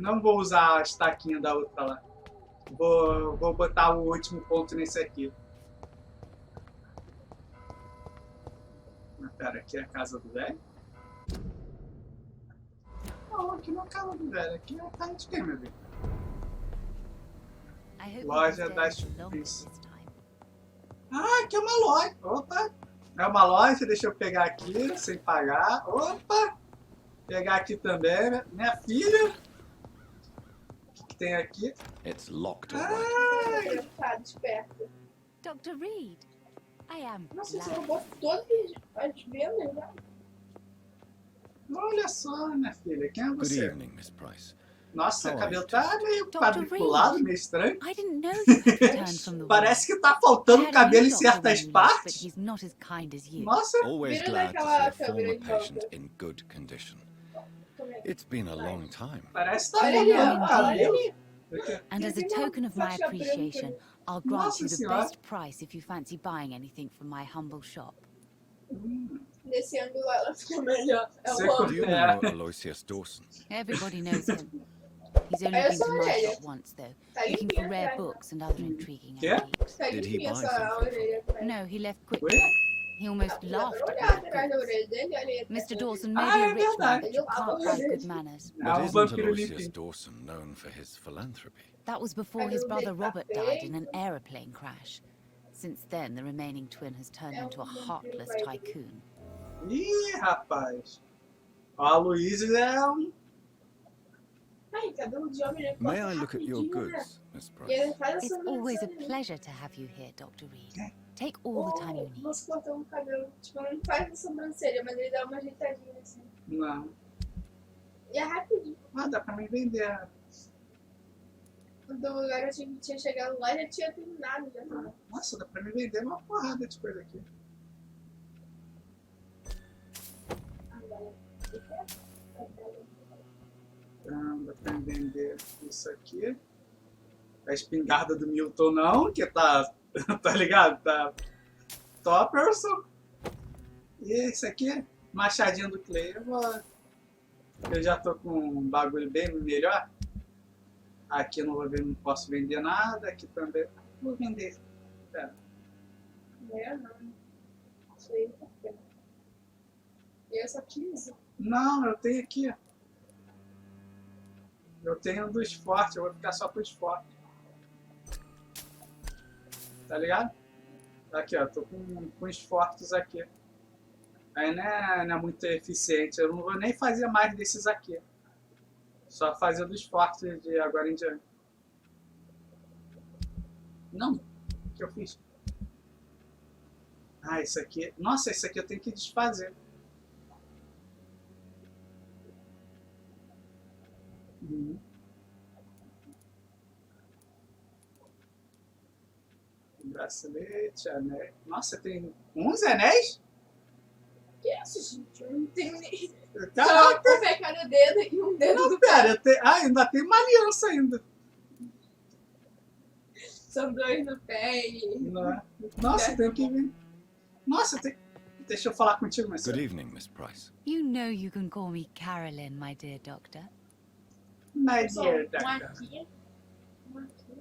Não vou usar a estaquinha da outra lá. Vou botar o último ponto nesse aqui. Mas pera, aqui é a casa do velho? Não, aqui não é a casa do velho. Aqui é a casa de quem, meu bem? Loja das difícil. Ah, aqui é uma loja. Opa! É uma loja, deixa eu pegar aqui, sem pagar. Opa! Pegar aqui também, minha filha. O que tem aqui? It's locked, all Ah, right. Tá desperto. Dr. Reed, I am Nossa, esse glad. robô todo as vendas, né? olha só, minha filha. Quem é Good você? evening, Miss Price. Nossa, o How are cabelo you tá meio Dr. quadriculado, Reed. meio estranho. I didn't know you had returned from the war. Parece que tá I faltando had a cabelo new em doctor certas when you left, but partes. he's not as kind as you. Nossa, Always Vira glad to daquela see a câmera former de patient volta. in good condition. Como é? It's been a long time. parece que tá Olha ali, faltando ó, cabelo. olha ali. And as a token of my appreciation, I'll grant Nossa you the Senhora. best price if you fancy buying anything from my humble shop. Nesse ângulo ela fica melhor. É Você o Do ângulo. you Yeah. know Aloysius Dawson? Everybody knows him. He's only Essa been to my orelha. shop once, though, Tá looking limpinha for rare atrás. books and other intriguing Yeah? antiques. Tá Did he limpinha buy essa something? orelha atrás. No, he left Ué? quickly. He almost Dá pra laughed olhar at atrás da my orelha dele, olha aí. Mr. Dawson Ah, may be é a rich man, verdade. but you can't buy good manners. É But um isn't vampiro Aloysius limpinho. Dawson known for his philanthropy? That was before his brother Robert died in an aeroplane crash. Since then, the remaining twin has turned into a heartless tycoon. Ih, rapaz. Ó, a Luísa é um... Ai, cabelo de homem, ele May corta I look at your rapidinho, né? goods, Miss E ele Price? faz a It's always a sobrancelha. pleasure to have you here, Dr. Reed. Take all the time you need. Você cortou um cabelo, tipo, não faz a sobrancelha, mas ele dá uma ajeitadinha assim. Não. E é rapidinho. Ah, dá pra me vender. Do lugar eu tinha chegado lá e já tinha terminado. Já. Nossa, dá pra me vender uma porrada de coisa aqui. Dá pra me vender isso aqui. A espingarda do Milton não, que tá... tá ligado? Tá... Topperson. E esse aqui, machadinho do Clay. Eu já tô com um bagulho bem melhor. Aqui eu não, não posso vender nada. Aqui também. Vou vender. Pera. Não. Isso aí tá bem. E eu só 15. Não, eu tenho aqui. Eu tenho um dos fortes, eu vou ficar só com os fortes. Tá ligado? Aqui, ó, tô com os fortes aqui. Aí não é muito eficiente, eu não vou nem fazer mais desses aqui. Só fazer dos fortes de agora em diante. Não, o que eu fiz? Ah, isso aqui... Nossa, esse aqui eu tenho que desfazer. Bracelete, anéis. Nossa, tem 11 anéis? Que isso, gente? Eu não tenho nem. Caraca! Só um cada dedo e um dedo Não, do pera, eu tenho... Ah, ainda tem uma aliança ainda. São dois no pé e. Não é? Nossa, eu tenho que vir. Nossa, eu tenho... Deixa eu falar contigo, mas... Good evening, Miss Price. You know you can call me Carolyn, my dear doctor. My Só dear um doctor. aqui. Um aqui.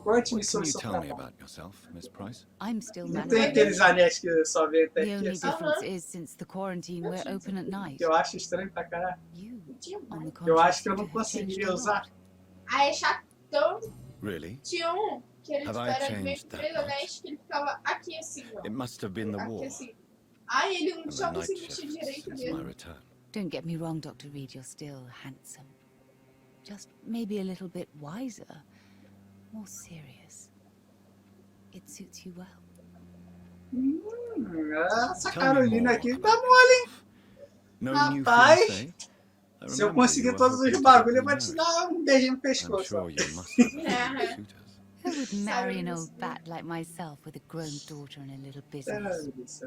Conte-me What can sobre o you seu tell me trabalho. about yourself, Miss Price? I'm still Não tem managing. aqueles anéis que só vê até The aqui, only assim, difference is, since the quarantine, we're open at night. que eu acho estranho pra caralho. You, Tinha on mais. the Eu contrary, acho que eu seem não to have changed conseguiria a lot. usar. Ah, é chatão. Really? Tinha um que ele Have tipo, I era meio changed que that 3 much? anéis que ele ficava aqui assim, ó. It must have been the Aqui war assim. Ah, ele não and the tinha night conseguido mexer shift direito since my mesmo. return. Don't get me wrong, Dr. Reed, you're still handsome. Just maybe a little bit wiser, more serious. It suits you well. Essa Tell me Carolina more aqui about tá mole, hein? No new Rapaz, fiancé? I Se eu remember conseguir you were todos hoping os to bagulhos, get eu vou te married. dar um beijinho no I'm pescoço. sure you must have a few suitors. Who would marry an old bat like myself with a grown daughter and a little business?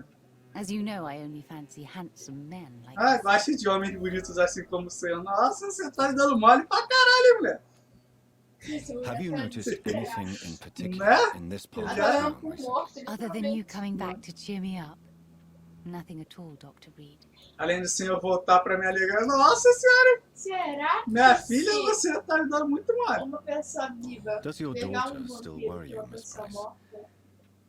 As you know, I only fancy handsome men like Ah, this. gosto de homens bonitos assim como o seu. Nossa, você tá dando mole pra caralho, hein, mulher. Have you noticed anything in particular Né? in this part of Já- town recently? Other than you coming back to cheer me up. Nothing at all, Dr. Reed. Além do senhor voltar pra minha liga. Nossa senhora, Será que minha filha, se você tá me dando muito mal. uma pessoa viva Does your pegar daughter still vampiro worry de you, uma Miss pessoa Price? morta,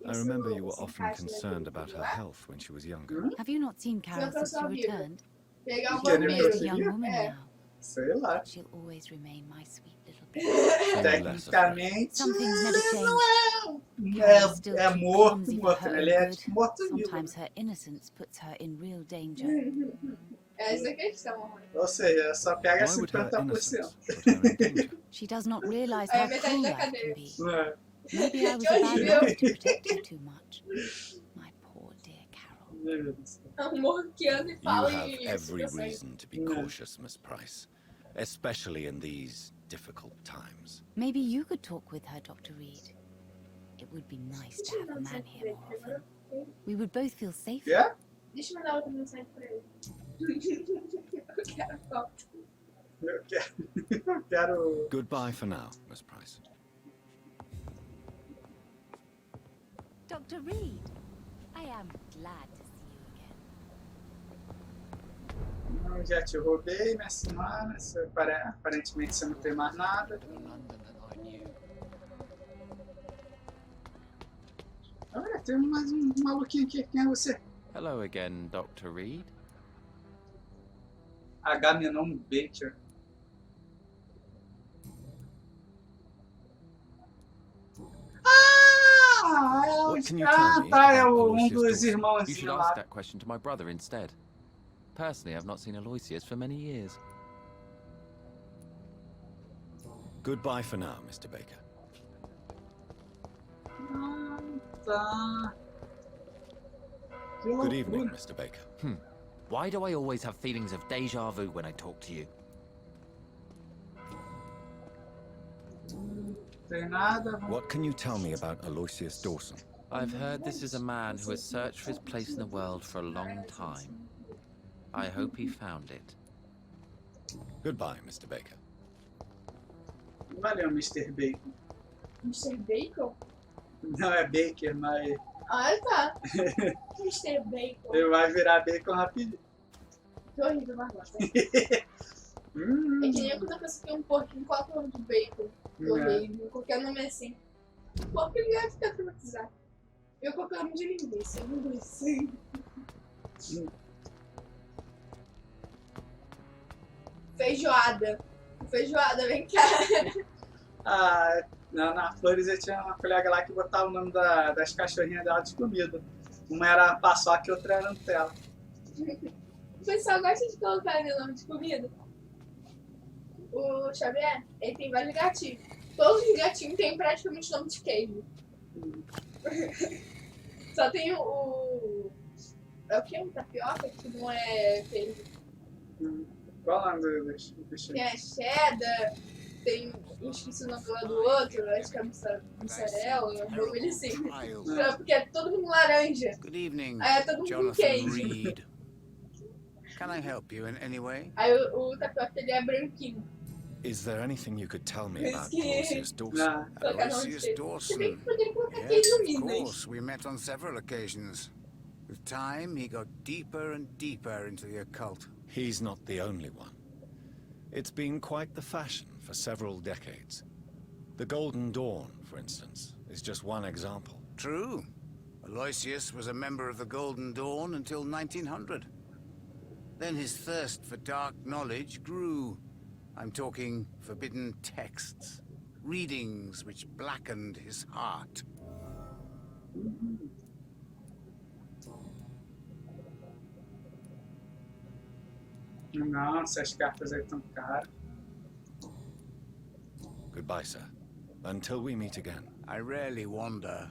I isso remember you were se often encaixa concerned naquele about her livrar? health when she was younger. Have you not seen Carol Sua since you pessoa viva. returned? Pegar um Que ele vampiro. Almost a young Queria? woman É. now. Sei lá. But she'll always remain my sweet little baby. Far less afraid. Tecnicamente, Some things never change. é Still é too morto, clumsy for morto. her Ele é own tipo morto-vivo. Sometimes her innocence puts her in real danger. Essa é a questão. Ou seja, só pega Why would her 50%. innocence put her in danger? She does not realize Aí how a metade cruel da life can cadeia. be. É. Maybe I was Que a bad horrível. mother to protect you too much. My poor dear Carol. Meu Deus do céu. É um morro que anda e You fala have e every isso, reason to be No. cautious, Miss Price, especially in these difficult times. Maybe you could talk with her, Dr. Reed. It would be nice to have a man here more often. We would both feel safer. Quer? Deixa eu mandar outra mensagem pra ele. Eu quero foto. Eu quero. Goodbye for now, Miss Price. Dr. Reed, I am glad to see you again. Não, já te roubei minha semana. Aparentemente você não tem mais nada. Olha, tem mais um maluquinho aqui. Quem é você? Hello again, Dr. Reed. Agamenon Baker. What can you tell me Tá, é about um Aloysius dos Dawson? You should irmãozinhos ask lá. that question to my brother instead. Personally, I've not seen Aloysius for many years. Goodbye for now, Mr. Baker. Ah, tá. Que Good evening, loucura. Mr. Baker. Why do I always have feelings of deja vu when I talk to you? Tem nada. What can you tell me about Aloysius Dawson? I've heard this is a man who has searched for his place in the world for a long time. I hope he found it. Goodbye, Mr. Baker. Valeu, Mr. Bacon. Mr. Bacon? Não é Baker, mas Ah, tá. Mr. Bacon. ele vai virar Bacon rapidinho. Que horrível, Marmota. É que nem quando a pessoa tem um porquinho, qual é o nome de bacon? Que horrível. Qualquer nome é assim. Porque ele vai ficar traumatizado. Eu coloquei o nome de linguiça. Linguiça. Feijoada. Feijoada, vem cá. Ah, na Flores eu tinha uma colega lá que botava o nome das cachorrinhas dela de comida. Uma era paçoca e outra era Nutella. O pessoal gosta de colocar meu nome de comida. O Xavier, ele tem vários gatinhos. Todos os gatinhos têm praticamente nome de queijo. Só tem o... É o que? Um tapioca? Que não é queijo. Qual o nome dos bichinhos? Tem a cheddar, tem... Eu esqueci o nome lá do outro, acho que é mussarela, um bagulho assim. Porque é todo mundo laranja. Good evening, Aí é todo mundo com Jonathan queijo. Reed. Can I help you in any way? Aí o tapioca ele é branquinho. Is there anything you could tell me Yes, about yeah. Aloysius Dawson? Não. Colocar nome de Aloysius queijo. Você bem que Dawson. poderia colocar Yes, queijo no of Minas. course. We met on several occasions. With time, he got deeper and deeper into the occult. He's not the only one. It's been quite the fashion for several decades. The Golden Dawn, for instance, is just one example. True. Aloysius was a member of the Golden Dawn until 1900. Then his thirst for dark knowledge grew. I'm talking forbidden texts, readings which blackened his heart. Não, essas cartas aí estão caras. Goodbye, sir. Until we meet again. I rarely wander,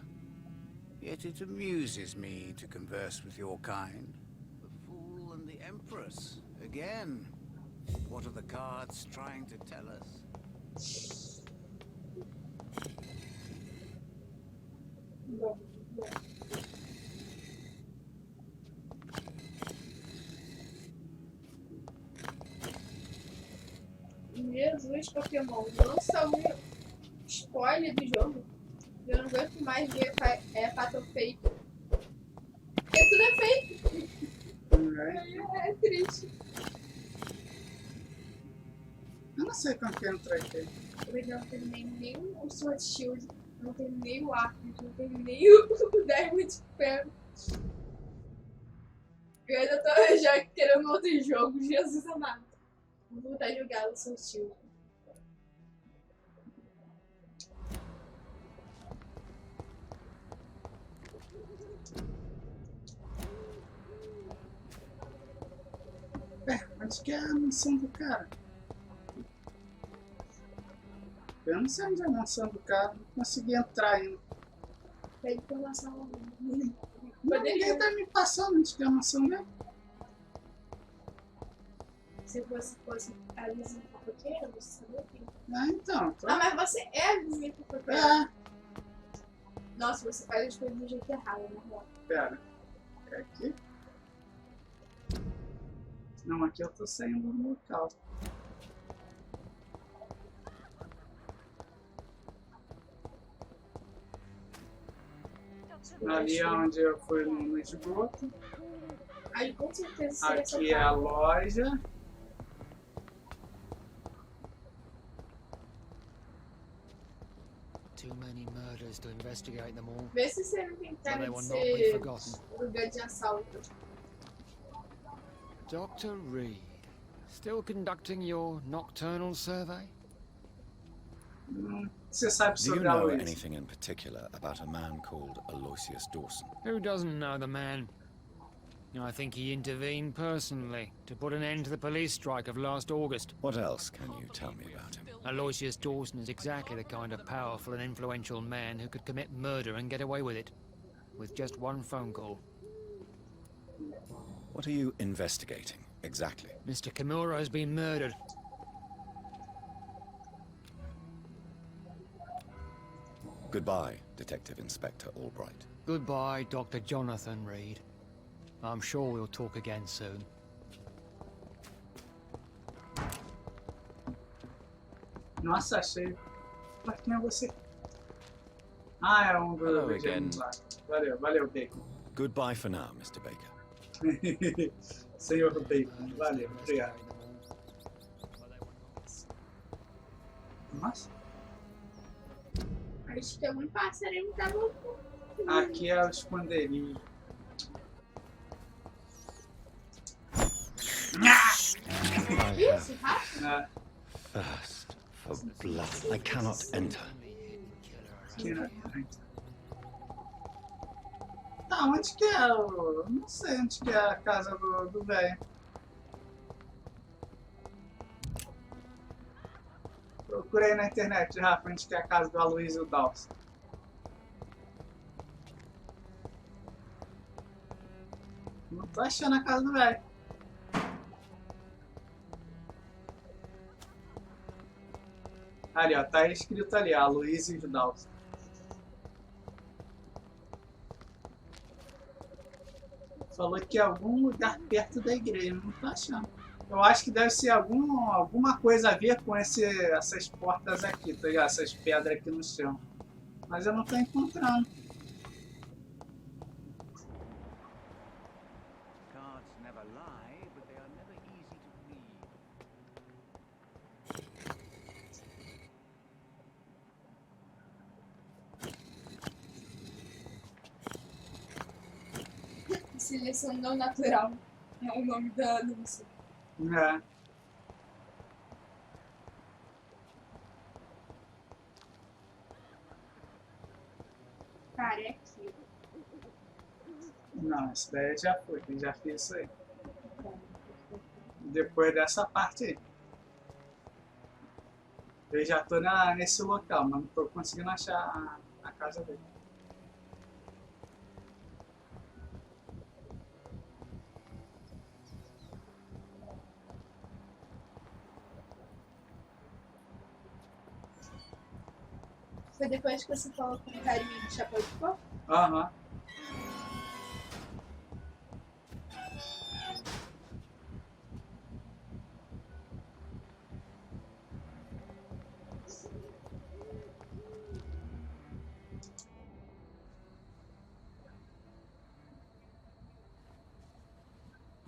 yet it amuses me to converse with your kind. The Fool and the Empress, again. What are the cards trying to tell us? Bom, bom. Jesus, Pokémon, lança um spoiler do jogo. Eu não aguento mais ver Fatal Fake. Porque tudo é feito. É triste. Eu não sei como que entra aqui. Eu ainda não terminei nem o Sword Shield, eu não terminei o arco, eu não terminei o Diamond de Ferro. Eu ainda tô já querendo outro jogo, Jesus amado. Vou voltar a jogar o Sword Shield. Onde que é a mansão do cara? Eu não sei onde é a mansão do cara, não consegui entrar ainda. Pede informação. Ninguém tá me passando onde que é a mansão dele. Se fosse a vizinha fofoqueira, você sabia que... Ah, então. Ah, mas você é a vizinha fofoqueira. É. Nossa, você faz as coisas do jeito errado, na real. Pera. É aqui? Não, aqui eu tô saindo do local. Ali é onde eu fui no esgoto. Aí com certeza seria essa Aqui é a loja. Too many murders to investigate them all. Vê se você não tem cara They de will not be ser forgotten. lugar de assalto. Dr. Reed, still conducting your nocturnal survey? Você sabe Do you sobre a know Luísa? anything in particular about a man called Aloysius Dawson? Who doesn't know the man? I think he intervened personally to put an end to the police strike of last August. What else can you tell me about him? Aloysius Dawson is exactly the kind of powerful and influential man who could commit murder and get away with it. With just one phone call. What are you investigating, exactly? Mr. Kimura has been murdered. Goodbye, Detective Inspector Albright. Goodbye, Dr. Jonathan Reed. I'm sure we'll talk again soon. Nossa, achei. Mas quem é você? Ah, é um Hello do again. lá. Valeu, Bacon. Goodbye for now, Mr. Baker. Senhor Bacon, valeu, obrigado. Nossa, Acho que algum passarinho tá louco. aqui é o esconderijo. Isso, rápido. Ah, Thirst for blood. I cannot enter. aqui, né? Tá, onde que é o... Não sei onde que é a casa do velho. Procurei na internet, Rafa, onde que é a casa do Aloysio Dawson. Não tô achando a casa do velho. Ali, ó, tá escrito ali, Aloysio Dawson. Falou que é algum lugar perto da igreja, não tô achando. Eu acho que deve ser alguma coisa a ver com essas portas aqui, tá ligado? Essas pedras aqui no chão. Mas eu não tô encontrando. Cards never lie, but they are never easy to read. Seleção não natural. É o nome da música. É. Cara, é aqui. Não, essa daí já foi, eu já fiz isso aí. Depois dessa parte aí. Eu já tô nesse local, mas não tô conseguindo achar a casa dele. Foi depois que você falou com o carinha de chapéu de coco? Aham.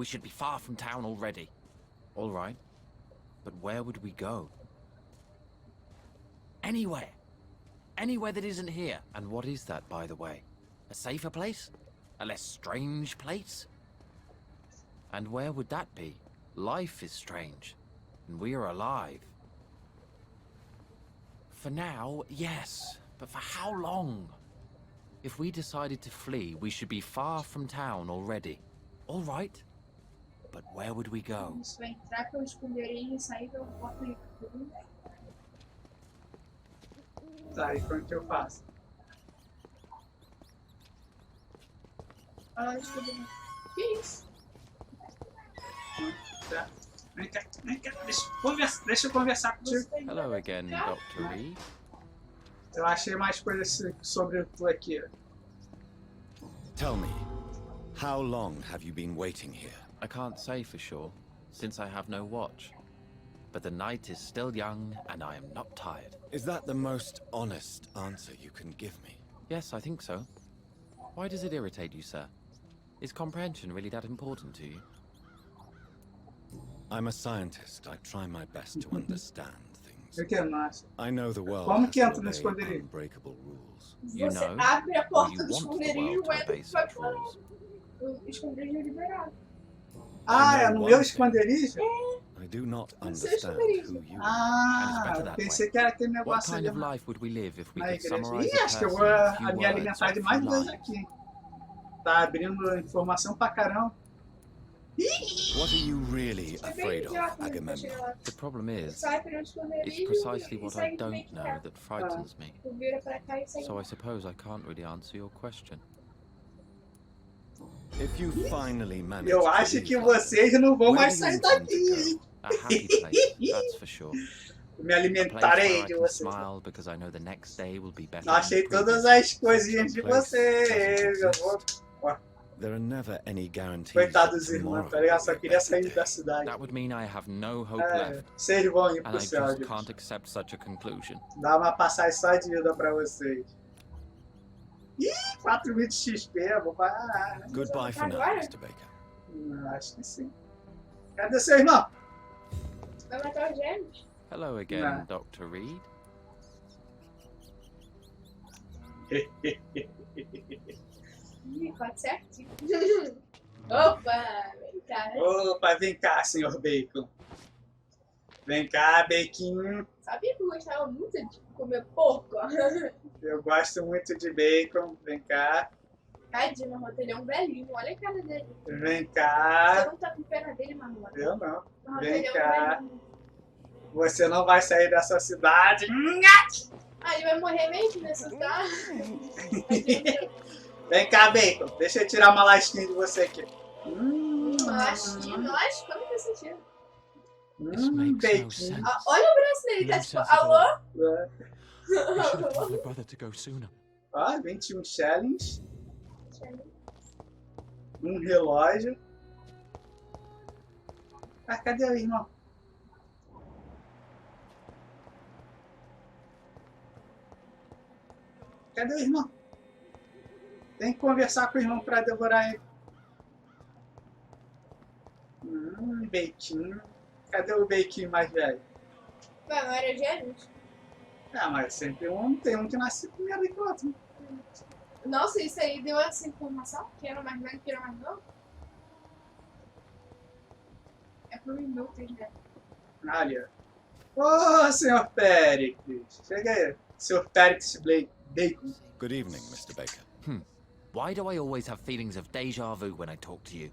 We should be far from town already. All right. But where would we go? Anywhere. Anywhere that isn't here. And what is that, by the way? A safer place? A less strange place? And where would that be? Life is strange. And we are alive. For now, yes. But for how long? If we decided to flee, we should be far from town already. All right. But where would we go? Isso vai entrar pelo escolherei e sair pela porta de tudo. Tá, e como que eu faço? Ah, escolher. Que isso? Tá. Vem cá, deixa eu conversar contigo. Hello again, Dr. Reed. Eu achei mais coisas sobre tu aqui. Tell me, how long have you been waiting here? I can't say for sure, since I have no watch. But the night is still young, and I am not tired. Is that the most honest answer you can give me? Yes, I think so. Why does it irritate you, sir? Is comprehension really that important to you? I'm a scientist. I try my best to understand things. O que mais? I know the world Como has que to entra no obey esconderijo? unbreakable rules. You Você know, abre a or porta you do want the esconderijo world to e obey vai such fora. rules. O esconderijo é liberado. Ah, é know no one meu thing. esconderijo? I do not No seu understand esconderijo. who you are. Ah, better eu that pensei way. que era aquele What negócio kind ali of life would we live if we na could igreja. summarize Ih, a acho que eu person vou in a a few me words alimentar or de a mais few dois lines? aqui. Tá abrindo informação pra caramba. What are you really É bem afraid of, idiota, né? Pra Agamemnon? chegar lá. The problem is, Sai pelo it's esconderijo precisely e what sai I do meio don't que know tá. that frightens me. Tu vira pra cá e sai. So I suppose I can't really answer your question. If you finally manage Eu to acho leave que London, vocês não vão where mais do you sair intend to daqui. go? A happy place, that's for sure. Me A place alimentarei where I de can vocês. smile because I know the next day will be better Eu than achei the todas previous. as coisinhas de vocês. Eu vou... There are never any guarantees Coitado that dos irmãos, tomorrow tá ligado? will Só be a queria better sair da day. cidade. That would mean I have no hope É, left, vocês vão ir and pro I céu, just gente. can't accept such a conclusion. Dá uma passagem só de ida pra vocês. Ih, 4.000 de XP, vou parar. Né? Goodbye for now, Agora? Mr. Baker. Acho que sim. Cadê seu irmão? Vai matar os gêmeos? Hello again, Nah. Dr. Reed. Ih, pode certo? Opa, vem cá, né? Opa, vem cá, senhor Bacon. Vem cá, Baconho. Sabia que eu gostava muito de comer porco? Eu gosto muito de bacon. Vem cá. Tadinho, Marmota, ele é um velhinho, olha a cara dele. Vem Você cá. não tá com pena dele, Marmota? Eu não. Marmota, Vem ele é um cá. velhinho. Você não vai sair dessa cidade. Ah, ele vai morrer mesmo nessa cidade? Vem cá, Bacon. Deixa eu tirar uma lasquinha de você aqui. Nós, quando que você tira? This makes no Bacon. sense. Ah, olha o braço dele, tá No tipo, sense at all. alô? You should have told my brother to go sooner. Ó, 21 shillings. Um relógio. Ah, cadê o irmão? Cadê o irmão? Tem que conversar com o irmão pra devorar ele. Beitinho. Cadê o beitinho mais velho? Ué, não era gêmeos? Ah, mas sempre tem um que nasce primeiro que o outro. Nossa, isso aí deu essa informação? Que era mais velho que era mais novo? É pro inúteis, né? Olha. Ô, senhor Péricles. Chega aí. Senhor Péricles Bacon. Good evening, Mr. Baker. Why do I always have feelings of deja vu when I talk to you?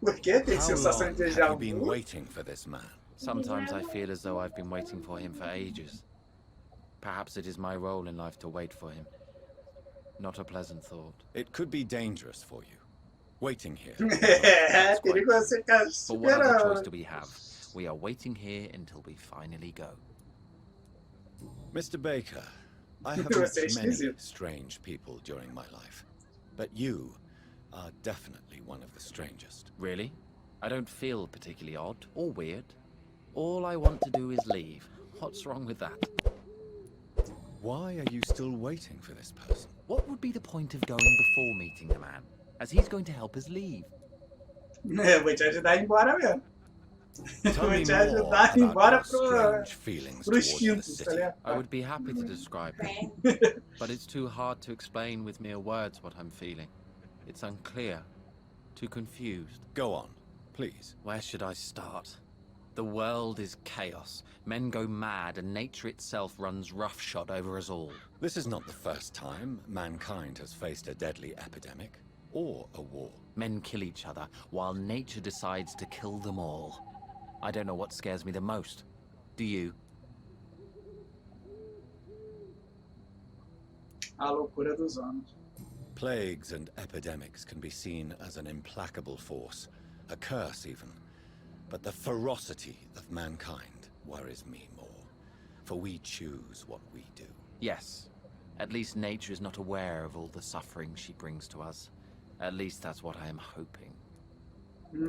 Por que tem How sensação long de have déjà you been vu? waiting for this man? Sometimes I feel as though I've been waiting for him for ages. Perhaps it is my role in life to wait for him. Not a pleasant thought. It could be dangerous for you. Waiting here. É, perigoso você ficar But what other choice esperando. do we have? We are waiting here until we finally go. Mr. Baker, I have Você é met many esquisito. strange people during my life, but you are definitely one of the strangest. Really? I don't feel particularly odd or weird. All I want to do is leave. What's wrong with that? Why are you still waiting for this person? What would be the point of going before meeting the man? as he's going to help us leave. Eu vou te ajudar a ir embora mesmo. Tell Vou me te more ajudar a ir about embora your strange feelings pros towards the quintos, tá city. ligado? I would be happy to describe it, but it's too hard to explain with mere words what I'm feeling. It's unclear, too confused. Go on, please. Where should I start? The world is chaos. Men go mad, and nature itself runs roughshod over us all. This is not the first time mankind has faced a deadly epidemic or a war. Men kill each other, while nature decides to kill them all. I don't know what scares me the most. Do you? A loucura dos homens. Plagues and epidemics can be seen as an implacable force, a curse even. But the ferocity of mankind worries me more, for we choose what we do. Yes. At least nature is not aware of all the suffering she brings to us. At least that's what I am hoping.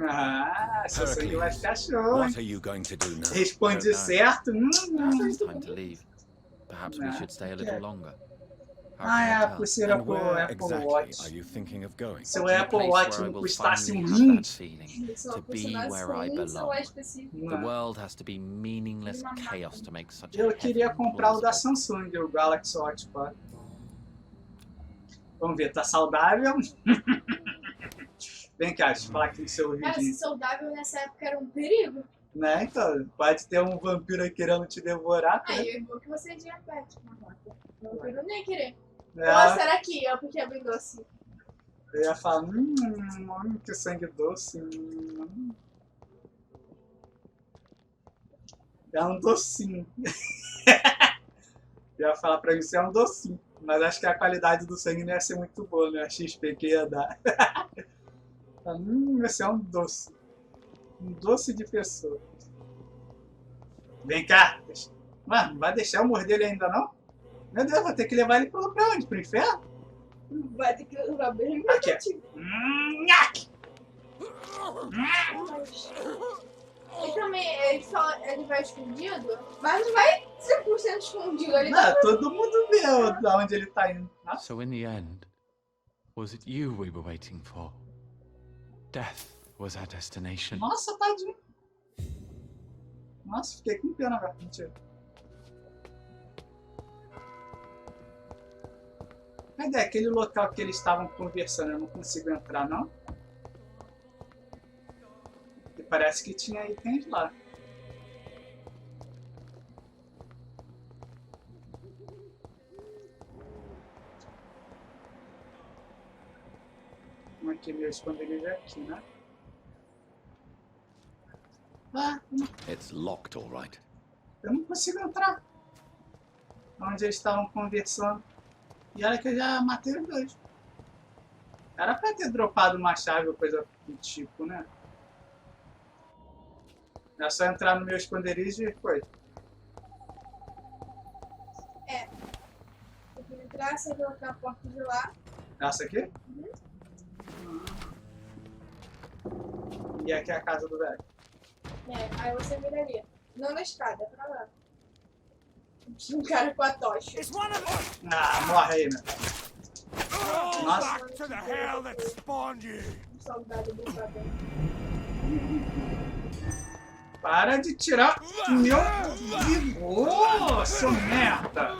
Ah, seu sangue vai ficar show, What hein? are you going to do now? Responde certo. Perhaps it's time to leave. Perhaps we Nah, should stay a little longer. How Ah, é can I a tell? pulseira And pro where Apple exactly Watch. are you thinking of going? Se o To a Apple place Watch where I não will custasse finally um have that rim, feeling. São To be personagens where I ruins ou é belong. específico? The world has to be meaningless chaos to make such a eu queria heaven comprar o da plausible. Samsung, o Galaxy Watch 4. Vamos ver, tá saudável? Vem cá, deixa eu falar aqui no seu Cara, vidinho. ser saudável nessa época era um perigo. Né, então, pode ter um vampiro aí querendo te devorar. Tá? Aí eu vou que você é diabético, Marmota. O vampiro nem ia querer. É, Ou será que eu, porque é bem doce? eu ia falar, que sangue doce. É um docinho. Eu ia falar pra você, é um docinho. Mas acho que a qualidade do sangue não ia ser muito boa, né? A XP que ia dar. Esse é um doce. Um doce de pessoa. Vem cá. Mano, não vai deixar eu morder ele ainda não? Meu Deus, vou ter que levar ele pra onde? Pro inferno? Vai ter que levar bem Aqui. Nhaque! E também, ele vai escondido, mas não vai 100% escondido. Ele Não, todo mundo vê da onde ele tá indo. Tá? So in the end, was it you we were waiting for? Death was our destination. Nossa, tadinho. Nossa, fiquei com pena agora. Mentira. Cadê aquele local que eles estavam conversando? Eu não consigo entrar, não? E parece que tinha itens lá. Aqui meu esconderijo é aqui, né? Ah, It's locked, all right. eu não consigo entrar. Onde eles estavam conversando. E olha que eu já matei os dois. Era pra ter dropado uma chave ou coisa do tipo, né? É só entrar no meu esconderijo e foi. tem que entrar, você colocar a porta de lá. Essa aqui? E aqui é a casa do velho. Aí você viraria. Não na escada, pra lá. Tinha um cara com a tocha. Ah, morre aí, meu. Nossa. To the hell that spawned you. Um soldado do babão. Para de tirar meu vigor, seu merda.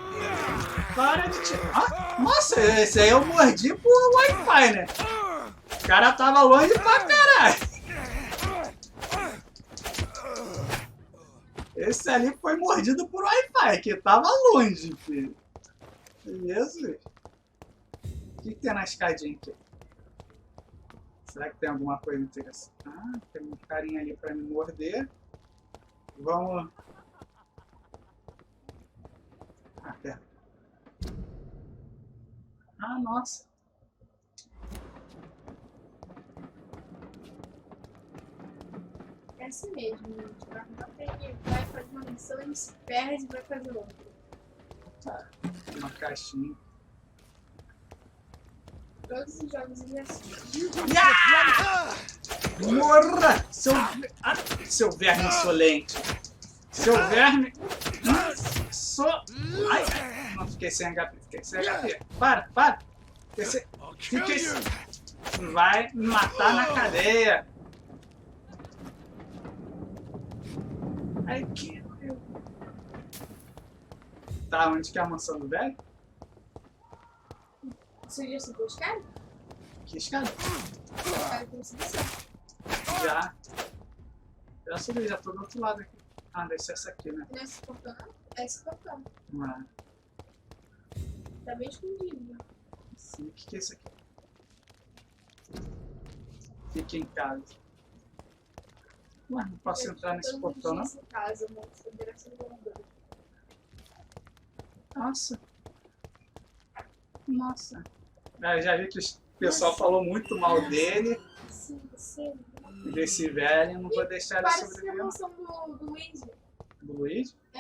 Para de tirar. Ah, nossa, esse aí eu mordi por Wi-Fi, né? O cara tava longe pra caralho. Esse ali foi mordido por Wi-Fi, que tava longe, filho. Jesus. O que tem na escadinha aqui? Será que tem alguma coisa interessante? Ah, tem um carinha ali pra me morder. Vamos... Ah, pera. Ah, nossa. É assim mesmo, gente. Vai fazer uma missão, ele se perde e vai fazer outra. Tá. Uma caixinha. Todos os jogos ele assim. Morra! Seu verme insolente! Seu verme... Ai, não, fiquei sem HP. Fiquei sem HP. Para! Fiquei sem... vai me matar na cadeia. Ai, que... Tá, onde que é a mansão do velho? Você já subiu os caras? Que escada? Os caras têm submissão. Já. Já subi, já tô do outro lado aqui. Ah, deve ser essa aqui, né? Não é esse portão, não? É esse portão. Ah, Tá bem escondido. sim. O que é isso aqui? Fique em casa. Ué, não posso entrar nesse portão, não? Nessa casa, mano. Configuração de Hardware. Nossa. Nossa. Eu já vi que o pessoal falou muito mal dele, Sim, sim. desse velho. Não vou deixar ele Parece que é a sobreviver. mansão do Luigi. Do Luigi? Que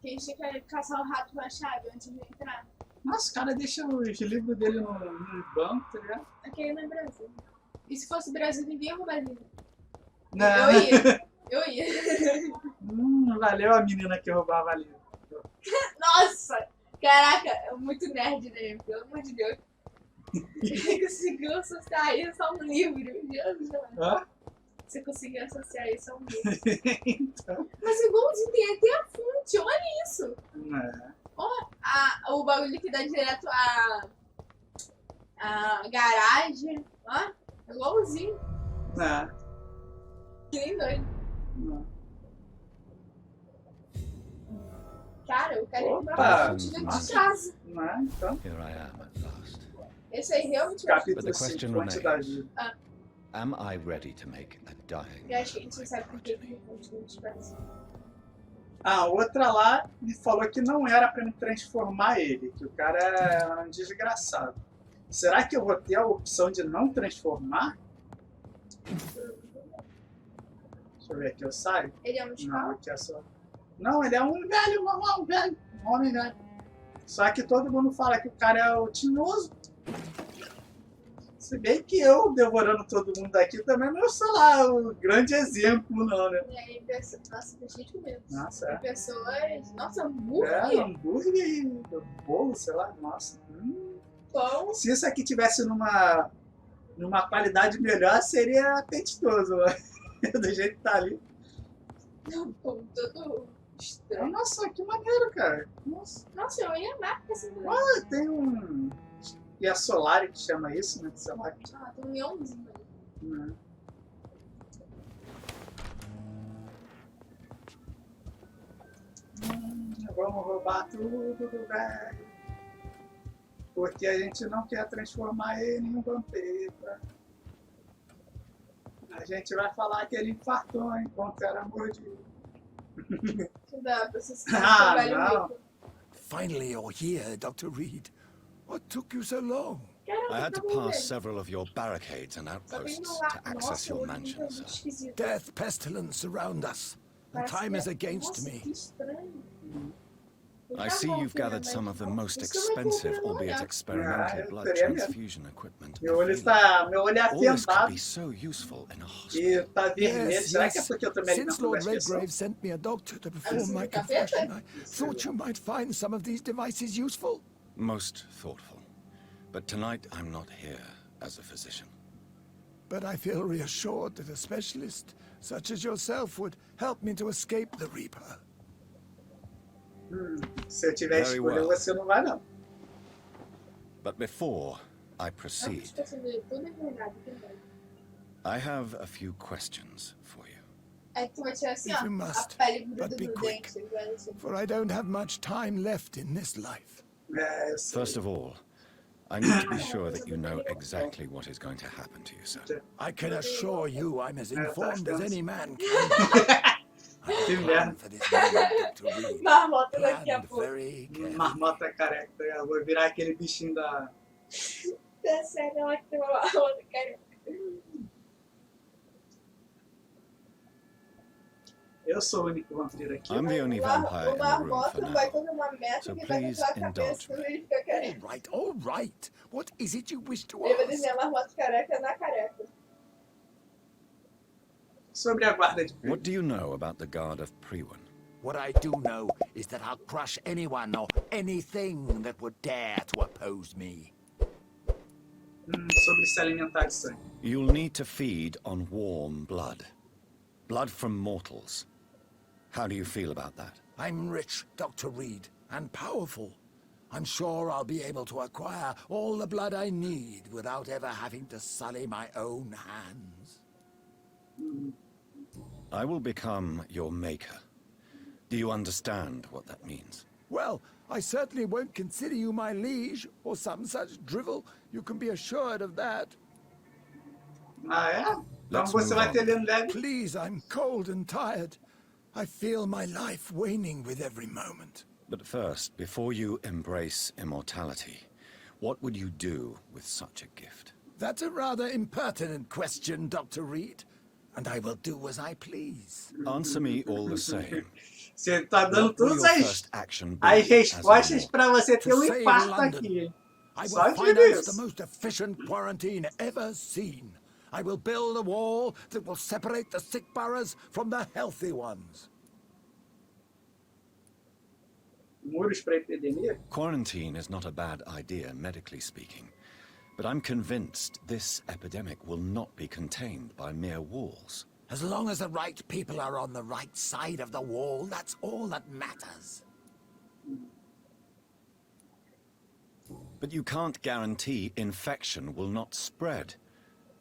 a gente tinha que caçar o rato com a chave antes de entrar. Nossa, o cara deixa os livros dele no banco, tá ligado? Aqui não é Brasil. E se fosse Brasil, ninguém ia roubar livro. Não. Eu ia. Valeu a menina que roubava livro. Nossa! Caraca, é muito nerd, né? Pelo amor de Deus. Você conseguiu associar isso a um livro. Jesus. Hã? Você conseguiu associar isso a um livro. Então. Mas igualzinho, tem até a fonte, olha isso. É. O bagulho que dá direto a garagem. Ó, igualzinho. É. Que nem doido. Não. Cara, o cara é Opa! uma fonte dentro de casa. Não é? Então. Here I am at last. Esse aí realmente eu acho Capítulo But the 5, question fonte da vida. Am I ready to make a dying que a gente man sabe my por que progeny? ele fonte dentro de casa. A outra lá me falou que não era pra me transformar ele, que o cara é um desgraçado. Será que eu vou ter a opção de não transformar? Deixa eu ver aqui, eu saio? Ele é um Não, escala? aqui é só... Não, ele é um velho, um homem velho. Só que todo mundo fala que o cara é o tinhoso. Se bem que eu, devorando todo mundo aqui, também não sou lá o grande exemplo, não, né? E aí, nossa, tem cheio de comida. Nossa, é. Pessoas. Nossa, É, hambúrguer. hambúrguer e bolo, sei lá, nossa. Pão. Se isso aqui tivesse numa qualidade melhor, seria apetitoso, do jeito que tá ali. Pão todo estranho. Nossa, que maneiro, cara. Nossa, eu ia amar com essa mulher. Ah, tem um... E a Solari que chama isso, né? Sei lá. Ah, tem um leãozinho ali. Né? Vamos roubar tudo do velho. Porque a gente não quer transformar ele em um vampiro. A gente vai falar que ele infartou enquanto era mordido. Que dá pra você se Ah, velho não. rico. Finally, you're here, Dr. Reed. What took you so long? Caraca, I had to tá bom, pass velho. several of your barricades and Só tem outposts lá. to access Nossa, your o olho dele tá mansions. muito esquisito. Death, pestilence surround us, and Parece time que is against Nossa, me. que estranho. I see you've gathered some of the most expensive, albeit experimental, blood transfusion equipment. Meu olho é All this could afetado be so useful in a e hospital. tá vermelho. Yes, Será que é yes. porque eu tomei Since alimento Lord das pessoas? Redgrave sent me a doctor to This perform is my the cafe, confession, then? I thought you might find some of these devices useful. Most thoughtful. But tonight I'm not here as a physician. But I feel reassured that a specialist such as yourself would help me to escape the Reaper. Se eu tiver Very escolha, well. você não vai, não. But before I Ah, proceed, deixa eu perceber, tudo é verdade, verdade. I have a few questions for you. Aí tu vai tirar assim, If ó, you a must, pele but gruda be do quick. dente. Igual assim. For I don't have much time left in this life. É, eu sei. First of all, I need to be sure that you know exactly what is going to happen to you, sir. I can assure you I'm as informed as any man can be. I Que have merda. planned for this moment, Dr. Reed. Marmota daqui a Planned pouco. very carefully. Marmota careca. Eu vou virar aquele bichinho da... Tá sério, ela que tem uma marmota, cara. Eu sou o único vampiro aqui. I'm the only O vampire in the room for Marmota vai now. ter uma meta So que vai please na tua cabeça indulge quando me. ele fica careca. All right. What is it you wish to Ele vai ask? desenhar a marmota careca na careca. Sobre a guarda de What do you know about the Guard of Priwen? What I do know is that I'll crush anyone or anything that would dare to oppose me. Sobre se alimentar de sangue. You'll need to feed on warm blood. Blood from mortals. How do you feel about that? I'm rich, Dr. Reed, and powerful. I'm sure I'll be able to acquire all the blood I need without ever having to sully my own hands. I will become your maker. Do you understand what that means? Well, I certainly won't consider you my liege, or some such drivel. You can be assured of that. Ah, é? Então Let's você move vai on. ter lendo leve. Please, I'm cold and tired. I feel my life waning with every moment. But first, before you embrace immortality, what would you do with such a gift? That's a rather impertinent question, Dr. Reed. And I will do as I please. Answer me all the same. Você tá dando What will todas your as first action be as as a respostas immortal? pra você ter To um save infarto London. aqui, hein? I Só will digo finance the isso. most efficient quarantine ever seen. I will build a wall that will separate the sick boroughs from the healthy ones. Muros pra epidemia? Quarantine is not a bad idea, medically speaking. But I'm convinced this epidemic will not be contained by mere walls. As long as the right people are on the right side of the wall, that's all that matters. But you can't guarantee infection will not spread.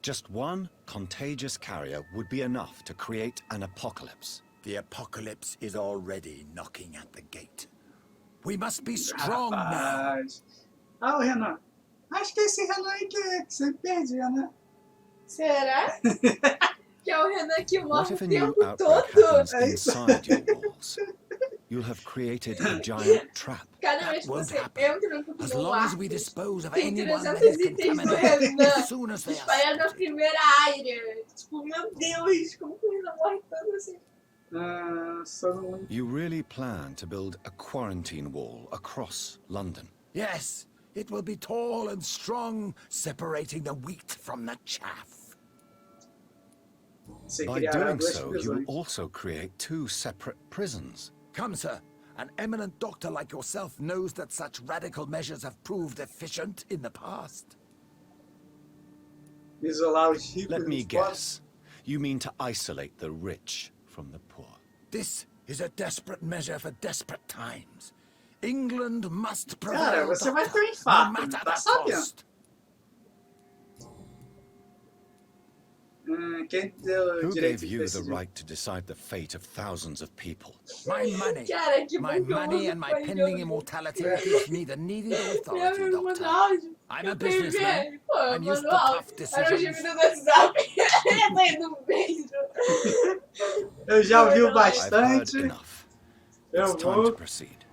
Just one contagious carrier would be enough to create an apocalypse. The apocalypse is already knocking at the gate. We must be strong now. Rapaz. Ah, o Renan. Acho que é esse Renan aí que você perdia, né? Será? Que é o Renan que What morre if o a new tempo outbreak todo? happens inside your walls? You'll have created a giant trap. Cada That vez que won't você happen. entra no As meu long as we arco, dispose of tem anyone that 300 is itens do contaminated Renan as soon as they are espalhados na spotted. primeira área. Tipo, meu Deus, como que o Renan morre tanto assim? Só não... You really plan to build a quarantine wall across London? Yes, it will be tall and strong, separating the wheat from the chaff. Você By criará doing duas so, you will prisões. also create two separate prisons. Come, sir. An eminent doctor like yourself knows that such radical measures have proved efficient in the past. Isolar os ricos Let me dos pobres. guess. You mean to isolate the rich from the poor? This is a desperate measure for desperate times. England must Cara, prevail, você vai doctor, ter um infarto, no matter tá the sabendo? cost. Quem deu Who direito gave de you the decidir? right to decide the fate of thousands of people? My money, Cara, que my bom que eu money uso and my painel. pending immortality gives me the needed Meu authority, amigo doctor. mandou áudio. I'm Eu a fui businessman. ver. Pô, I'm used mandou to áudio. tough Era o decisions. gemido do WhatsApp. Dando um beijo. Eu já ouvi I've I've heard bastante. enough. Eu It's time to vou... proceed.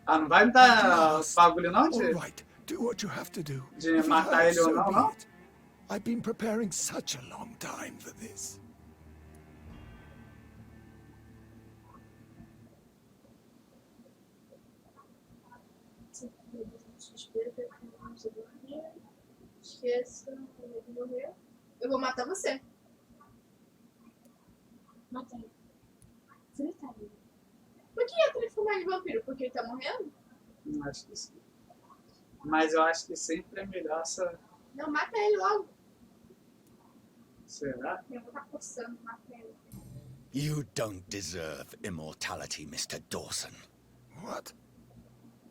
Ah, não vai me dar bagulho não, All de... right, do what you have to do. De If it matar hurts, ele ou so não, be não? it. I've been preparing such a long time for this. Esqueça, ele morreu. Eu vou matar você. Mata ele. Frita ele. Por que ia transformar ele em vampiro? Porque ele tá morrendo? Acho que sim. Mas eu acho que sempre é melhor essa... Não, mata ele logo. Será? Eu vou estar coçando, mata ele. You don't deserve immortality, Mr. Dawson. What?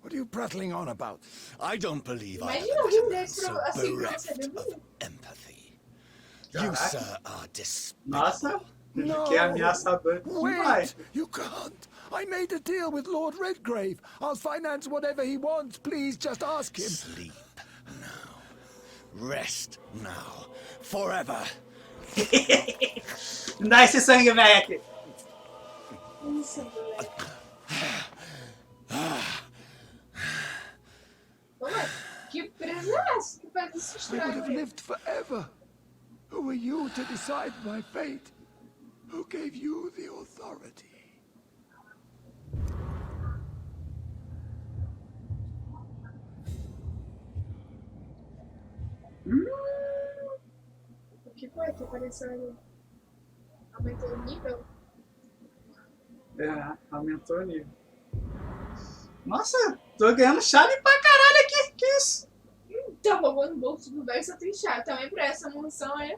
What are you prattling on about? I don't believe I Imagina ever alguém met a man desse so assim pra bereft você of ver. empathy. Caraca. You, sir, are despicable. Nossa, No. que ameaçador demais. Wait! You can't! I made a deal with Lord Redgrave. I'll finance whatever he wants. Please just ask him. Sleep now. Rest now. Forever. Me dá esse sangue, velho, aqui. Isso, moleque. Ô, mas que presença que faz esse I would estrago have aí. lived forever. Who are you to decide my fate? Who gave you the authority? O que foi que apareceu ali? Aumentou o nível? É, aumentou o nível. Nossa, tô ganhando chave pra caralho aqui. Que isso? Tá roubando o bolso do velho, só tem chave. Também pra essa mansão é.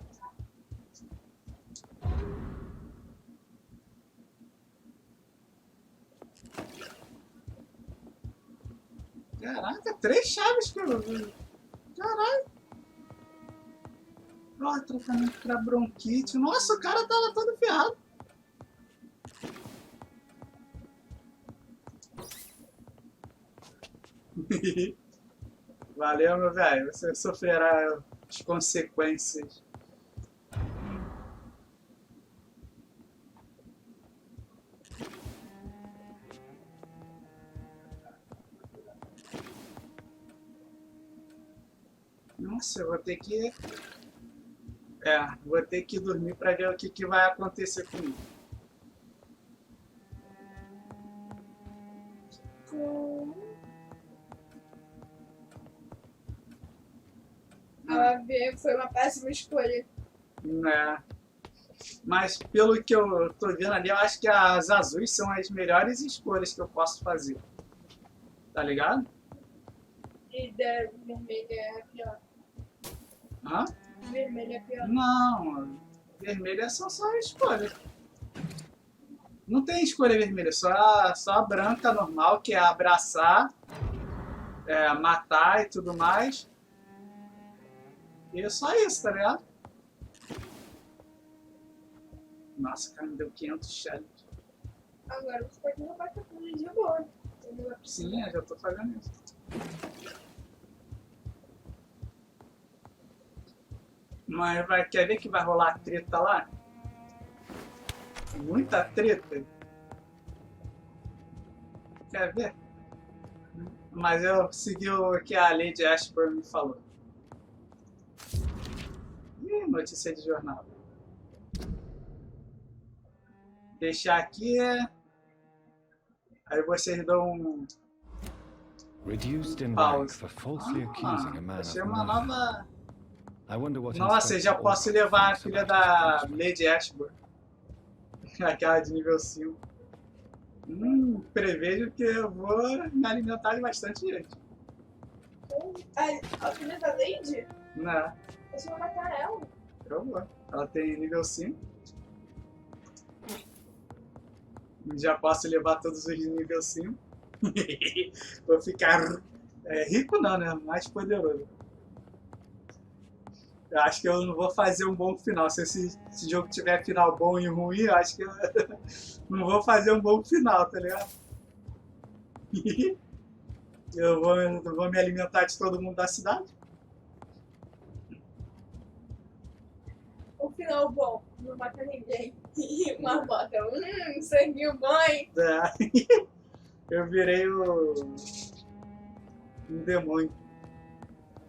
Caraca, 3 chaves, cara. Caralho. Ó, tratamento pra bronquite. Nossa, o cara tava todo ferrado. Valeu, meu velho. Você sofrerá as consequências. Nossa, eu vou ter que... vou ter que dormir pra ver o que vai acontecer comigo. Foi uma péssima escolha. Né? Mas pelo que eu tô vendo ali, eu acho que as azuis são as melhores escolhas que eu posso fazer. Tá ligado? E da vermelha é a pior. Hã? Vermelha é pior. Não, vermelha são só escolhas. Não tem escolha vermelha, só a branca normal, que é abraçar, matar e tudo mais. E é só isso, tá ligado? Nossa, cara, me deu 500 challenge. Agora você pode roubar a coisa de boa. Sim, eu já tô fazendo isso. Mas quer ver que vai rolar treta lá? Muita treta. Quer ver? Mas eu segui o que a Lady Ashburn me falou. Ih, notícia de jornal. Deixar aqui. Aí vocês dão um... Reduced in rank pause. for falsely accusing a man Achei of uma murder. nova... I wonder what Nossa, eu já Inspector posso Orr levar a thinks filha about da this Lady Ashburn. Aquela de nível 5. Prevejo que eu vou me alimentar de bastante gente. A filha da Lady? Né? Você vai matar ela. Eu vou. Ela tem nível 5. Já posso levar todos os de nível 5. Vou ficar rico não, né? Mais poderoso. Eu acho que eu não vou fazer um bom final. Se esse jogo tiver final bom e ruim, eu acho que eu não vou fazer um bom final, tá ligado? Eu vou me alimentar de todo mundo da cidade. O final bom, não mata ninguém. E uma bota, sanguinho bom, hein? Eu virei um demônio.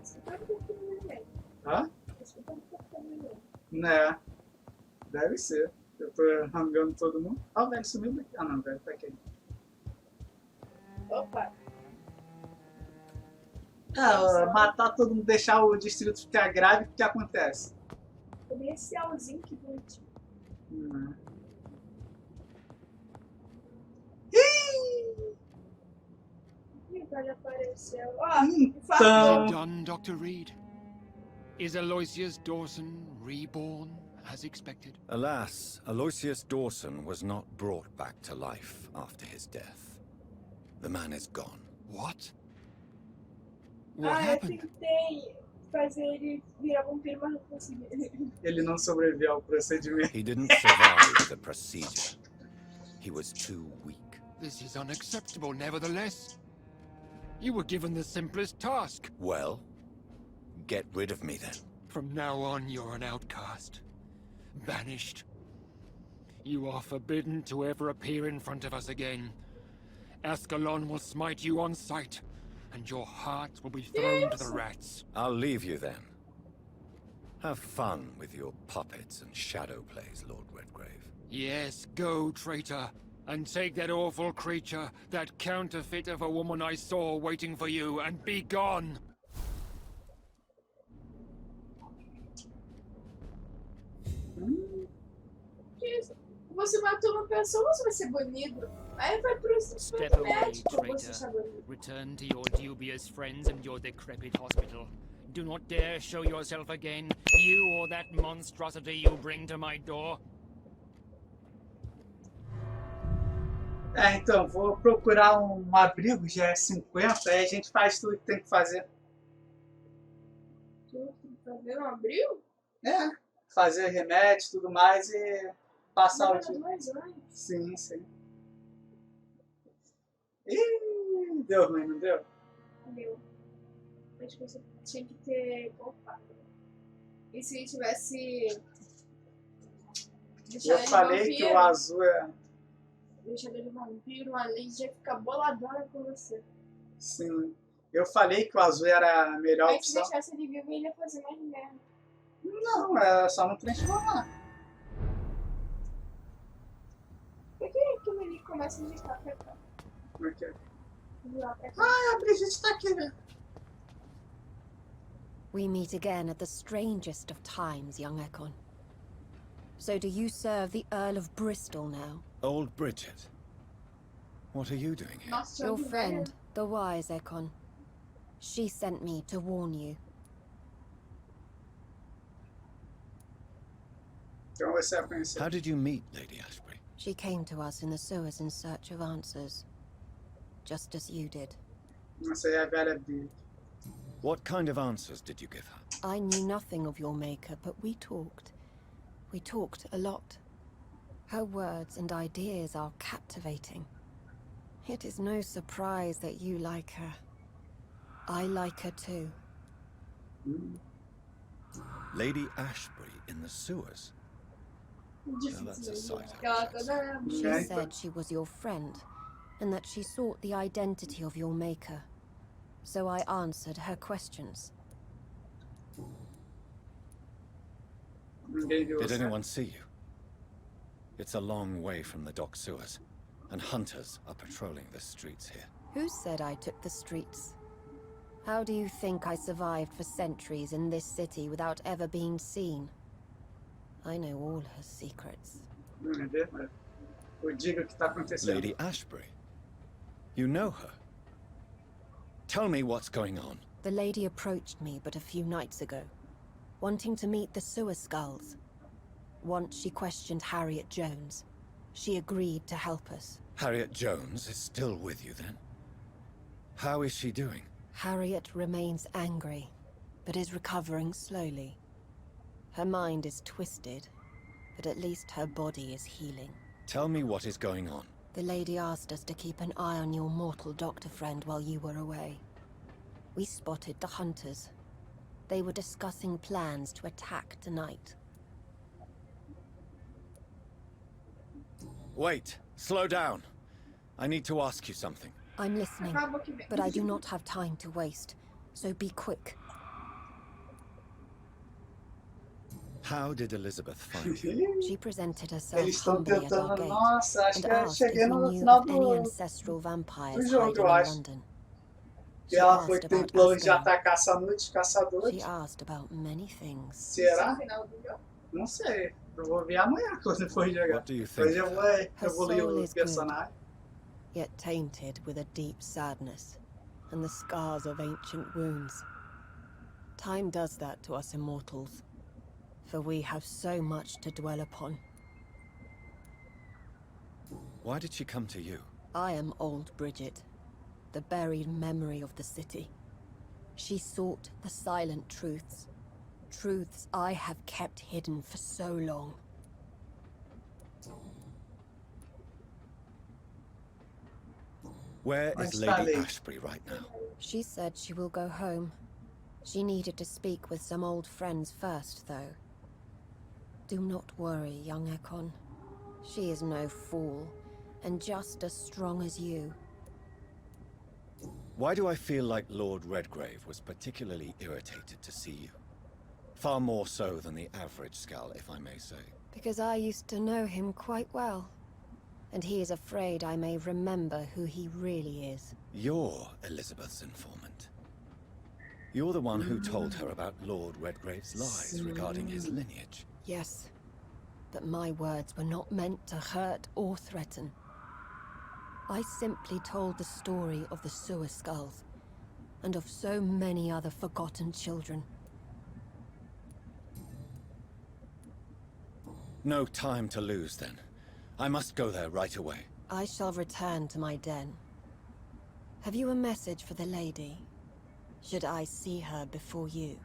Você tá com ninguém. Hã? Você tá com ninguém. Né? Deve ser. Eu tô rangando todo mundo. Ah, o velho sumiu daqui. Ah, não, o velho tá aqui. Opa. Matar todo mundo, deixar o distrito ficar grave, o que acontece? Comercialzinho que bonitinho. Ele apareceu. Então... Done, Dr. Reed. Is Aloysius Dawson reborn, as expected? Alas, Aloysius Dawson was not brought back to life after his death. The man is gone. What? What Eu happened? tentei fazer ele virar vampiro, mas não consegui. Ele não sobreviveu ao procedimento. He didn't survive the procedure. He was too weak. This is unacceptable, nevertheless. You were given the simplest task. Well, get rid of me then. From now on, you're an outcast. Banished. You are forbidden to ever appear in front of us again. Ascalon will smite you on sight, and your heart will be thrown to the rats. I'll leave you then. Have fun with your puppets and shadow plays, Lord Redgrave. Yes, go, traitor, and take that awful creature, that counterfeit of a woman I saw waiting for you, and be gone! Você matou uma pessoa, você vai ser bonito. Aí vai pro Step away, médico, você traitor. está bonito. Return to your dubious friends and your decrepit hospital. do not dare show yourself again, you or that monstrosity you bring to my door. Então, vou procurar um abrigo, já é 50, aí a gente faz tudo que tem que fazer. Tu fazer um abril? É, fazer remédio e tudo mais e passar o Demora dia. 2 anos. Sim, sim. Ih, deu ruim, não deu? Meu. Acho que você tinha que ter poupado. E se tivesse. Eu falei que o azul é... Deixado de vampiro, a Lady ia ficar boladona com você. Sim. Eu falei que o azul era a melhor Mas se opção. deixasse ele vivo, ele ia fazer mais merda. Não, é só não transformar. Por que aquilo ali começa a girar pra cá? Por quê? Girar pra cá. Ah, a Brigitte tá aqui, né? We meet again at the strangest of times, young Ekon. So do you serve the Earl of Bristol now? Old Bridget. What are you doing here? Nossa, Your que friend, the wise Ekon. She sent me to warn you. Então você vai conhecer. How did you meet Lady Ashbury? She came to us in the sewers in search of answers. Just as you did. Essa aí é a velha Brigitte. What kind of answers did you give her? I knew nothing of your maker, but we talked. We talked a lot. Her words and ideas are captivating. It is no surprise that you like her. I like her too. Lady Ashbury in the sewers? that's a sight I Ela wish I'd toda. She Okay. said she was your friend, and that she sought the identity of your maker. So I answered her questions. Ninguém viu Did você. anyone see you? It's a long way from the dock sewers, and hunters are patrolling the streets here. Who said I took the streets? How do you think I survived for centuries in this city without ever being seen? I know all her secrets. Não vê, mas o diga o que tá acontecendo. Lady Ashbury? You know her? Tell me what's going on. The lady approached me but a few nights ago, wanting to meet the sewer skulls. Once she questioned Harriet Jones. She agreed to help us. Harriet Jones is still with you then? How is she doing? Harriet remains angry, but is recovering slowly. Her mind is twisted, but at least her body is healing. Tell me what is going on. The lady asked us to keep an eye on your mortal doctor friend while you were away. We spotted the hunters. They were discussing plans to attack tonight. Wait, slow down. I need to ask you something. I'm listening, Acabou que vem. but I do not have time to waste, so be quick. How did Elizabeth find you? She presented herself Eles estão humbly at our tentando. gate Nossa, acho and que eu asked if cheguei we no knew final of any do. ancestral vampires do jogo, hiding eu in acho. London. Que ela foi que tem about plano de Asgard. atacar essa noite, She caçadores. asked about many things. Será? No final do jogo. Não sei. Eu vou ver amanhã quando for jogar. What do you think? Hoje eu vou evoluir soul o is personagem. Yet tainted with a deep sadness, and the scars of ancient wounds. Time does that to us immortals, for we have so much to dwell upon. Why did she come to you? I am old Bridget, the buried memory of the city. She sought the silent truths, truths I have kept hidden for so long. Where Where's is Lady Sally? Ashbury right now? She said she will go home. She needed to speak with some old friends first, though. Do not worry, young Ekon. She is no fool, and just as strong as you. Why do I feel like Lord Redgrave was particularly irritated to see you? Far more so than the average Skull, if I may say. Because I used to know him quite well. And he is afraid I may remember who he really is. You're Elizabeth's informant. You're the one who told her about Lord Redgrave's lies regarding his lineage. Yes, but my words were not meant to hurt or threaten. I simply told the story of the sewer skulls, and of so many other forgotten children. No time to lose, then. I must go there right away. I shall return to my den. Have you a message for the lady? Should I see her before you?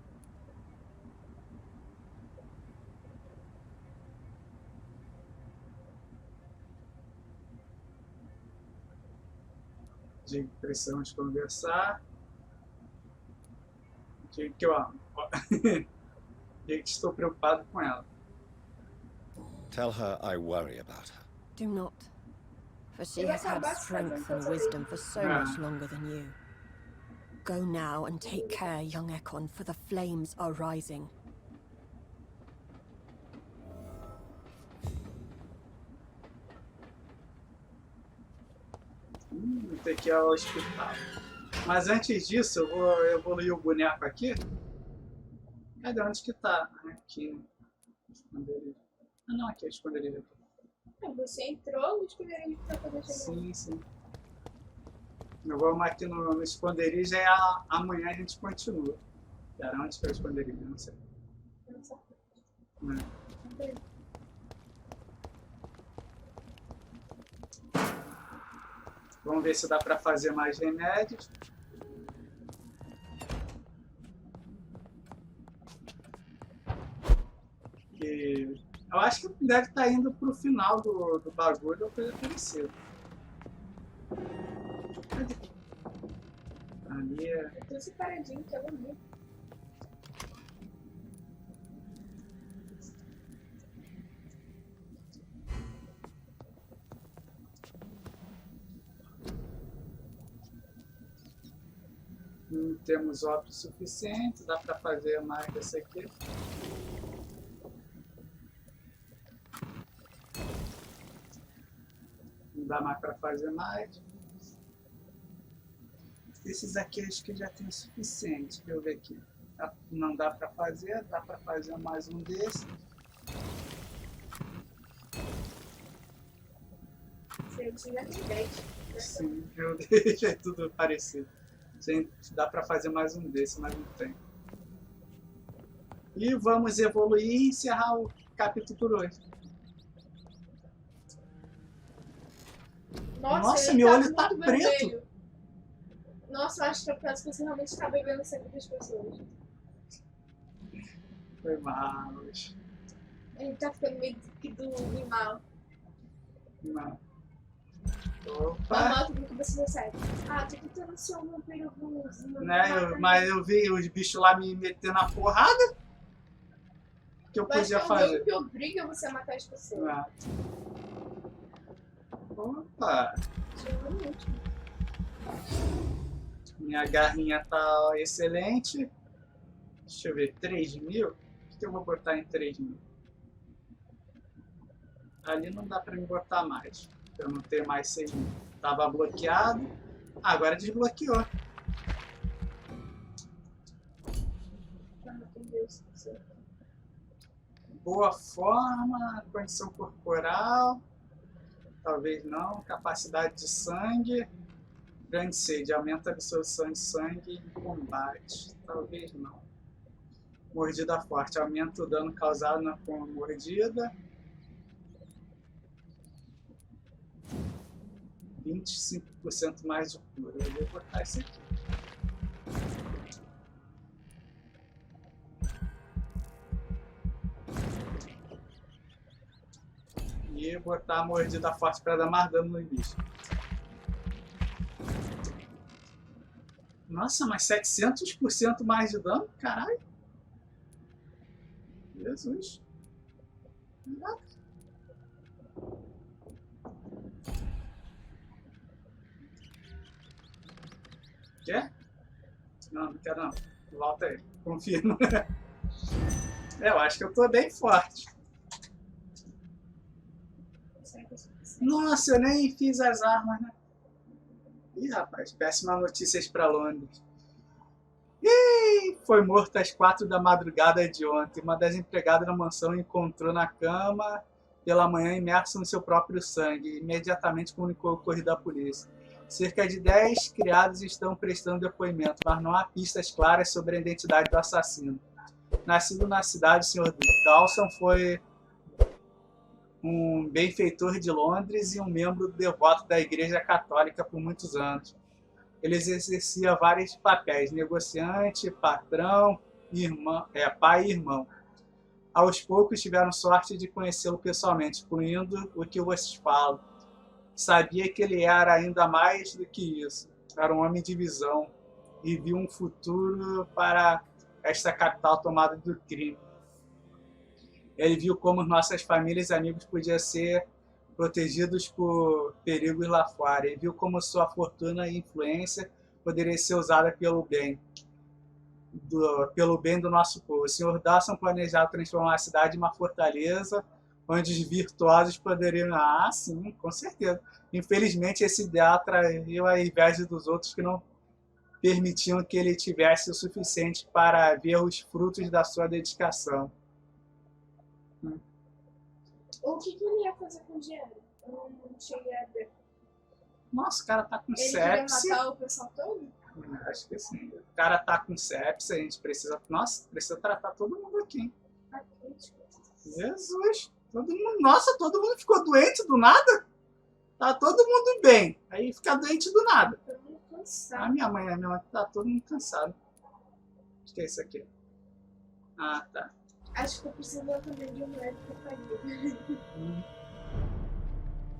De precisamos conversar. Que eu amo. Que estou preocupado com ela. Tell her I worry about her. Do not. For she has had strength and wisdom for so much longer than you. Go now and take care, young Ekon, for the flames are rising. Vou ter que ir ao hospital. Mas antes disso, eu vou evoluir o boneco aqui. Cadê? Onde que tá? Aqui. Esconderijo. Ah, não, aqui é esconderijo. Você entrou no esconderijo pra poder chegar. Sim, sim. Eu vou arrumar aqui no esconderijo e amanhã a gente continua. Pera, onde que é o esconderijo? Não sei. Não sei. Não. Vamos ver se dá pra fazer mais remédios. E eu acho que deve estar indo pro final do bagulho ou coisa parecida. Ali é... Eu tô separadinho, que eu não vi. Não temos óbito suficiente, dá para fazer mais dessa aqui. Não dá mais para fazer mais. Esses aqui acho que já tem o suficiente. Deixa eu ver aqui. Não dá para fazer, dá para fazer mais um desses. Você já tem 10. Sim, eu deixei tudo parecido. Dá para fazer mais um desse, mas não tem. E vamos evoluir e encerrar o capítulo por hoje. Nossa, meu olho tá muito preto. vermelho. Nossa, eu acho que é por causa que você realmente está bebendo sangue das pessoas. Foi mal. Ele tá ficando meio que do mal. Não. A Opa! moto do que você recebe. Ah, tô tentando ser um vampiro bonzinho. Né, mas eu vi os bichos lá me metendo na porrada. O que eu podia fazer? O que obriga você a matar as pessoas. Ah. Opa! Minha garrinha tá excelente. Deixa eu ver, 3.000? O que eu vou botar em 3.000? Ali não dá pra me botar mais. Eu não tenho mais 6.000. Tava bloqueado. Ah, agora desbloqueou. Boa forma, condição corporal. Talvez não. Capacidade de sangue. Grande sede. Aumenta a absorção de sangue em combate. Talvez não. Mordida forte. Aumenta o dano causado com a mordida. 25% mais de cura. Eu vou botar esse aqui. E botar a mordida forte para dar mais dano no bicho. Nossa, mas 700% mais de dano? Caralho. Jesus. Caraca. Quer? Não, não quero não. Volta aí. Confirma. Eu acho que eu tô bem forte. Nossa, eu nem fiz as armas, né? Ih, rapaz, péssimas notícias pra Londres. Ih, foi morto às 4 da madrugada de ontem. Uma das empregadas da mansão encontrou na cama pela manhã imersa no seu próprio sangue. Imediatamente comunicou o ocorrido à polícia. Cerca de 10 criados estão prestando depoimento, mas não há pistas claras sobre a identidade do assassino. Nascido na cidade, o Sr. Dawson foi um benfeitor de Londres e um membro devoto da Igreja Católica por muitos anos. Ele exercia vários papéis: negociante, patrão, pai e irmão. Aos poucos tiveram sorte de conhecê-lo pessoalmente, incluindo o que eu vos falo. Sabia que ele era ainda mais do que isso. Era um homem de visão e viu um futuro para esta capital tomada do crime. Ele viu como nossas famílias e amigos podiam ser protegidos por perigos lá fora. Ele viu como sua fortuna e influência poderia ser usada pelo bem do nosso povo. O Sr. Dawson planejava transformar a cidade em uma fortaleza onde os virtuosos poderiam... Ah, sim, com certeza. Infelizmente, esse ideal atraiu a inveja dos outros que não permitiam que ele tivesse o suficiente para ver os frutos da sua dedicação. O que ele ia fazer com o dinheiro? Eu não cheguei a ver. Nossa, o cara tá com Ele queria sepse. matar o pessoal todo? Acho que sim. O cara tá com sepse, a gente precisa... Nossa, precisa tratar todo mundo aqui, hein? Jesus! Todo mundo... Nossa, todo mundo ficou doente do nada? Tá todo mundo bem. Aí fica doente do nada. Todo mundo cansado. A minha mãe tá todo mundo cansado. Acho que é isso aqui. Ah, tá. Acho que eu preciso também de um médico pra ir.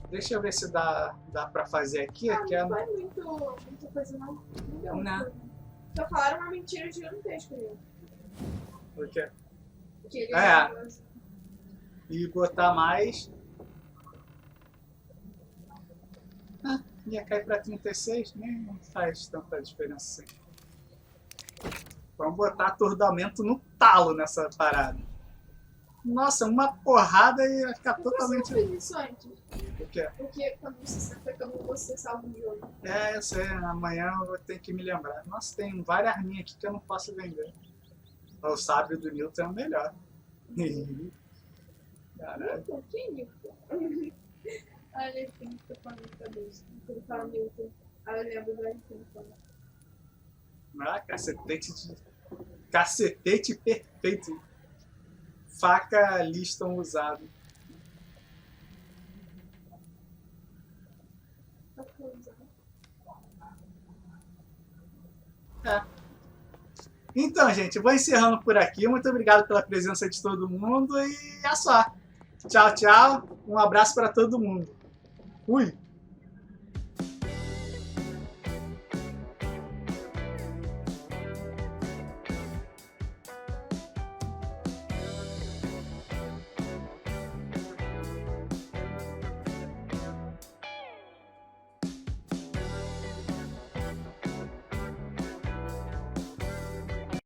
Deixa eu ver se dá pra fazer aqui. Aqui não foi muita coisa não. Não deu. Não. Só falaram uma mentira gigantesca ali. O quê? Que ele E botar mais. Ia cair pra 36, nem faz tanta diferença assim. Vamos botar atordoamento no talo nessa parada. Nossa, uma porrada e vai ficar totalmente... Você não fez isso antes? O quê? Porque quando você salva o jogo. É, eu sei. Amanhã eu vou ter que me lembrar. Nossa, tem várias arminhas aqui que eu não posso vender. O sábio do Newton é o melhor. Caralho. Newton? Que é Newton? Olha, ele tem que ter na cabeça. Ele fala Newton. Aí eu lembro do Newton. Ah, cacetete perfeito. Faca Liston usado. É. Então, gente, eu vou encerrando por aqui. Muito obrigado pela presença de todo mundo e é só. Tchau, tchau. Um abraço para todo mundo. Fui.